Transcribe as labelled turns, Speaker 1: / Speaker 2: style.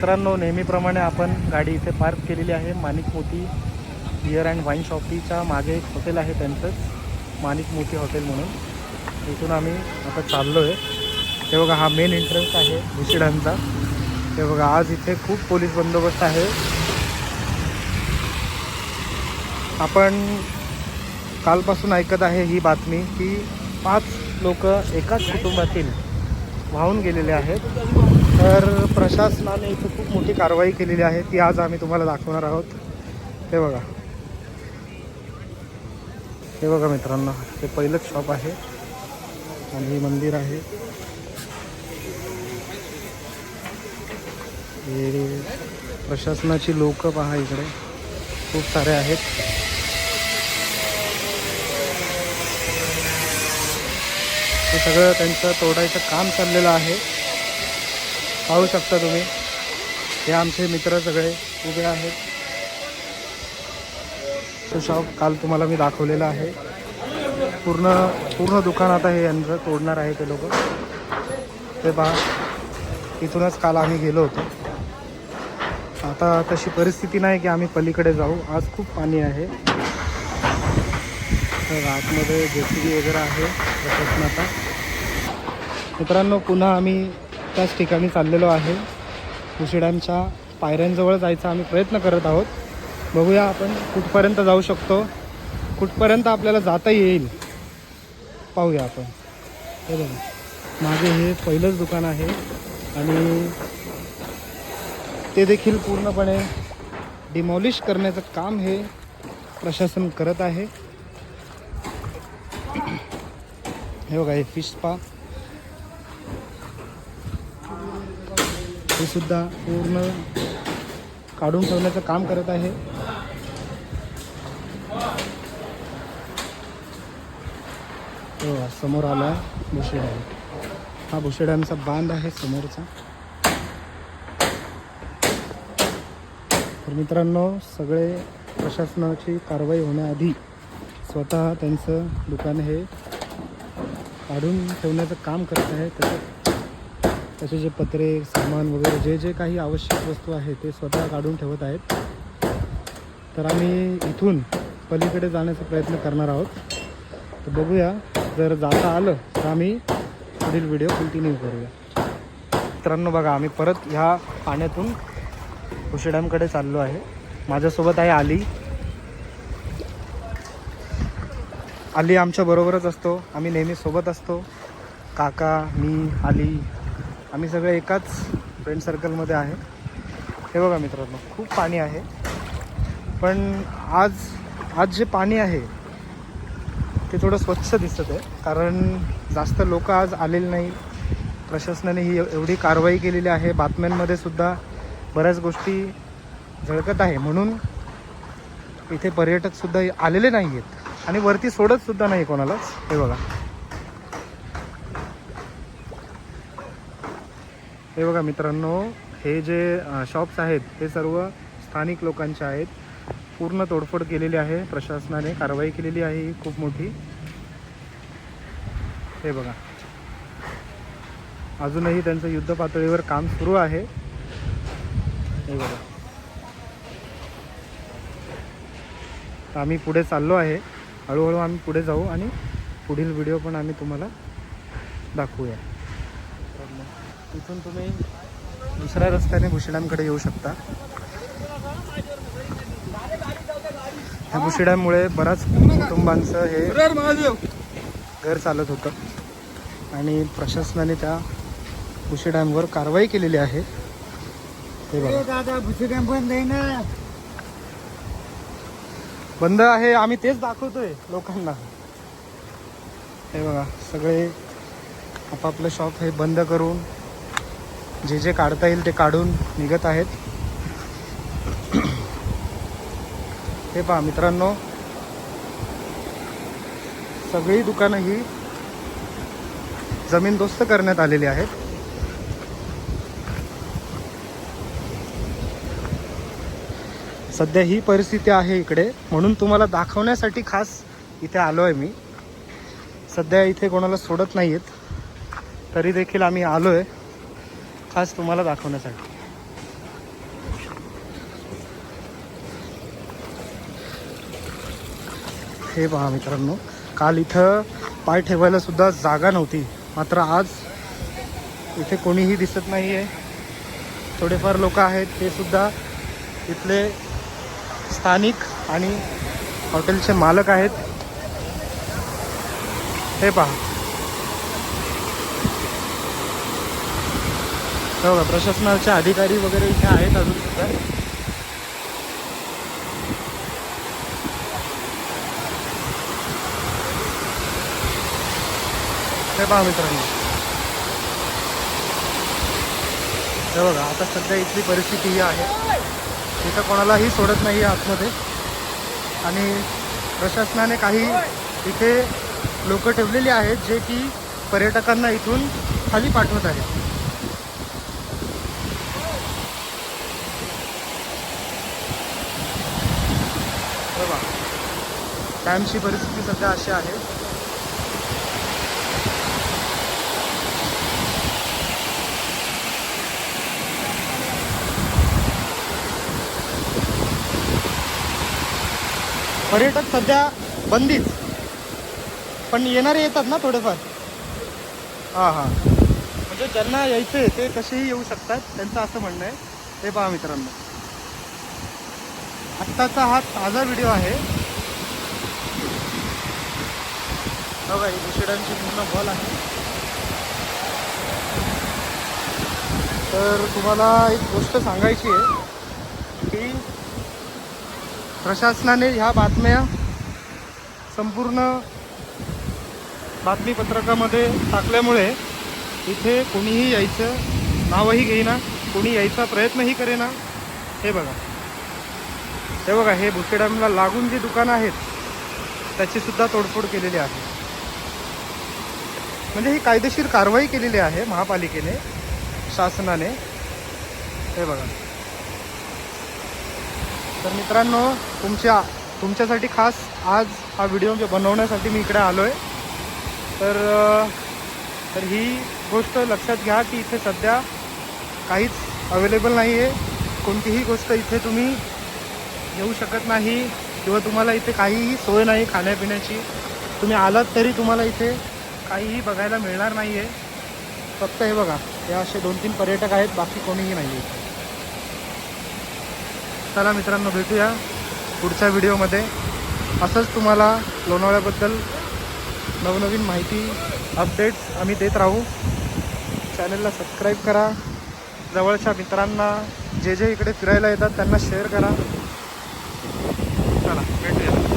Speaker 1: मित्रांनो, नेहमीप्रमाणे आपण गाडी इथे पार्क केलेली आहे. माणिक मोती बिअर अँड वाईन शॉपीच्या मागे एक हॉटेल आहे त्यांचंच, माणिक मोती हॉटेल म्हणून. इथून आम्ही आता चाललो आहे. हे बघा, हा मेन एंट्रन्स आहे भुशी-डॅमचा. हे बघा, आज इथे खूप पोलीस बंदोबस्त आहे. आपण कालपासून ऐकत आहे ही बातमी की 5 लोक एकाच कुटुंबातील वाहून गेलेले आहेत. तर प्रशासनाने इथे खूप मोठी कारवाई केलेली आहे, ती आज आम्ही तुम्हाला दाखवणार आहोत. हे बघा, हे बघा मित्रांनो, हे पहिलंच शॉप आहे आणि मंदिर आहे. हे प्रशासनाची लोक पहा, इकडे खूप सारे आहेत. हे सगळं त्यांचं तोडायचं काम चाललेलं आहे. पाहू शकता तुम्ही, हे आमचे मित्र सगळे उभे आहेत. तो शॉप काल तुम्हाला मी दाखवलेला आहे. पूर्ण दुकान आता हे यांचं तोडणार आहे ते लोक. ते पहा, इथूनच काल आम्ही गेलो होतो. आता तशी परिस्थिती नाही की आम्ही पलीकडे जाऊ. आज खूप पाणी आहे. आतमध्ये JCB वगैरे आहे प्रशासनाचा. मित्रांनो, पुन्हा आम्ही त्याच ठिकाणी चाललेलो आहे. भुशी-डॅमच्या पायऱ्यांजवळ जायचा आम्ही प्रयत्न करत आहोत. बघूया आपण कुठपर्यंत जाऊ शकतो, कुठपर्यंत आपल्याला जाता येईल, पाहूया आपण. हे बघा, मागे हे पहिलंच दुकान आहे आणि ते देखील पूर्णपणे डिमॉलिश करण्याचं काम हे प्रशासन करत आहे. हे बघा, हे फिश स्पा, हे सुद्धा पूर्ण काढून ठेवण्याचं काम करत आहे. हो, समोर आला भुशी-डॅम. हा भुशी-डॅमचा बांध आहे समोरचा. तर मित्रांनो, सगळे प्रशासनाची कारवाई होण्याआधी स्वतः त्यांचं दुकान हे काढून ठेवण्याचं काम करत आहे. त्याचे जे पत्रे, सामान वगैरे जे काही आवश्यक वस्तू आहे ते स्वतः काढून ठेवत आहेत. तर आम्ही इथून पलीकडे जाण्याचा प्रयत्न करणार आहोत. तर बघूया, जर जाता आलं तर आम्ही पुढील व्हिडिओ कंटिन्यू करूया. मित्रांनो बघा, आम्ही परत ह्या पाण्यातून भुशी-डॅमकडे चाललो आहे. माझ्यासोबत आहे आली आमच्या बरोबरच असतो. आम्ही नेहमी सोबत असतो. काका, मी, आली, आम्ही सगळे एकाच फ्रेंड सर्कलमध्ये आहे. हे बघा मित्रांनो, खूप पाणी आहे. पण आज जे पाणी आहे ते थोडं स्वच्छ दिसत आहे, कारण जास्त लोक आज आलेले नाही. प्रशासनाने ही एवढी कारवाई केलेली आहे. बातम्यांमध्ये सुद्धा बऱ्याच गोष्टी झळकत आहे, म्हणून इथे पर्यटकसुद्धा आलेले नाही आहेत आणि वरती सोडतसुद्धा नाही कोणालाच. हे बघा, हे बघा मित्रांनो, हे जे शॉप्स आहेत ते सर्व स्थानिक लोकांचे आहेत. पूर्ण तोडफोड केलेली आहे प्रशासनाने, कारवाई केलेली आहे ही खूप मोठी. हे बघा, अजूनही त्यांचं युद्ध पातळीवर काम सुरू आहे. हे बघा, आम्ही पुढे चाललो आहे. हळूहळू आम्ही पुढे जाऊ आणि पुढील व्हिडिओ पण आम्ही तुम्हाला दाखवूया. इथून तुम्ही दुसऱ्या रस्त्याने भुशी-डॅमकडे येऊ शकता. ह्या भुशी-डॅममुळे बऱ्याच कुटुंबांचं हे घर चालत होतं आणि प्रशासनाने त्या भुशी-डॅमवर कारवाई केलेली आहे. हे बघा,
Speaker 2: भुशी-डॅम बंद आहे ना.
Speaker 1: बंद आहे, आम्ही तेच दाखवतोय लोकांना. हे बघा, सगळे आपापलं शॉप हे बंद करून जे काढता येईल ते काढून निघत आहेत. हे पहा मित्रांनो, सगळी दुकानं ही जमीनदोस्त करण्यात आलेली आहेत. सध्या ही परिस्थिती आहे इकडे, म्हणून तुम्हाला दाखवण्यासाठी खास इथे आलो आहे मी. सध्या इथे कोणाला सोडत नाही आहेत, तरी देखील आम्ही आलो आहे खास तुम्हाला दाखवण्यासाठी. हे पहा मित्रांनो, काल इथं पाय ठेवायला सुद्धा जागा नव्हती, मात्र आज इथे कोणीही दिसत नाही आहे. थोडेफार लोक आहेत, ते सुद्धा इथले स्थानिक आणि हॉटेलचे मालक आहेत. हे पहा, बघा प्रशासनाचे अधिकारी वगैरे इथे आहेत अजून सुद्धा. हे पहा मित्रांनो, हे बघा आता सध्या इथली परिस्थिती ही आहे. इथं कोणालाही सोडत नाही आहे आतमध्ये, आणि प्रशासनाने काही इथे लोक ठेवलेली आहेत जे की पर्यटकांना इथून खाली पाठवत आहेत. बघा डॅमची परिस्थिती सध्या अशी आहे. पर्यटक सध्या बंदीच, पण येणारे येतात ना थोडेफार. हां हां, म्हणजे ज्यांना यायचे ते कसेही येऊ शकतात, त्यांचं असं म्हणणं आहे. हे पहा मित्रांनो, आत्ताचा हा ताजा व्हिडिओ आहे. बघा ही भुशिडांची पूर्ण बॉल आहे. तर तुम्हाला एक गोष्ट सांगायची आहे की प्रशासनाने ह्या बातम्या संपूर्ण बातमीपत्रकामध्ये टाकल्यामुळे इथे कोणीही यायचं नावही घेईना, कोणी यायचा प्रयत्नही करेना. हे बघा, हे बघा, हे भुसे डॅमला लागून जी दुकानं आहेत त्याची सुद्धा तोडफोड केलेली आहे. म्हणजे ही कायदेशीर कारवाई केलेली आहे महापालिकेने, शासनाने. हे बघा. तर मित्रांनो, तुमच्यासाठी खास आज हा व्हिडिओ बनवण्यासाठी मी इकडे आलो आहे. तर ही गोष्ट लक्षात घ्या की इथे सध्या काहीच अवेलेबल नाही आहे. कोणतीही गोष्ट इथे तुम्ही येऊ शकत नाही, किंवा तुम्हाला इथे काहीही सोय नाही खाण्यापिण्याची. तुम्ही आलात तरी तुम्हाला इथे काहीही बघायला मिळणार नाही आहे. फक्त हे बघा, हे असे 2-3 पर्यटक आहेत, बाकी कोणीही नाही आहे. चला मित्रांनो, भेटूया पुढच्या व्हिडिओमध्ये. असंच तुम्हाला लोणावळ्याबद्दल नवनवीन माहिती, अपडेट्स आम्ही देत राहू. चॅनलला सबस्क्राईब करा. जवळच्या मित्रांना, जे इकडे फिरायला येतात त्यांना शेअर करा. चला भेटूया.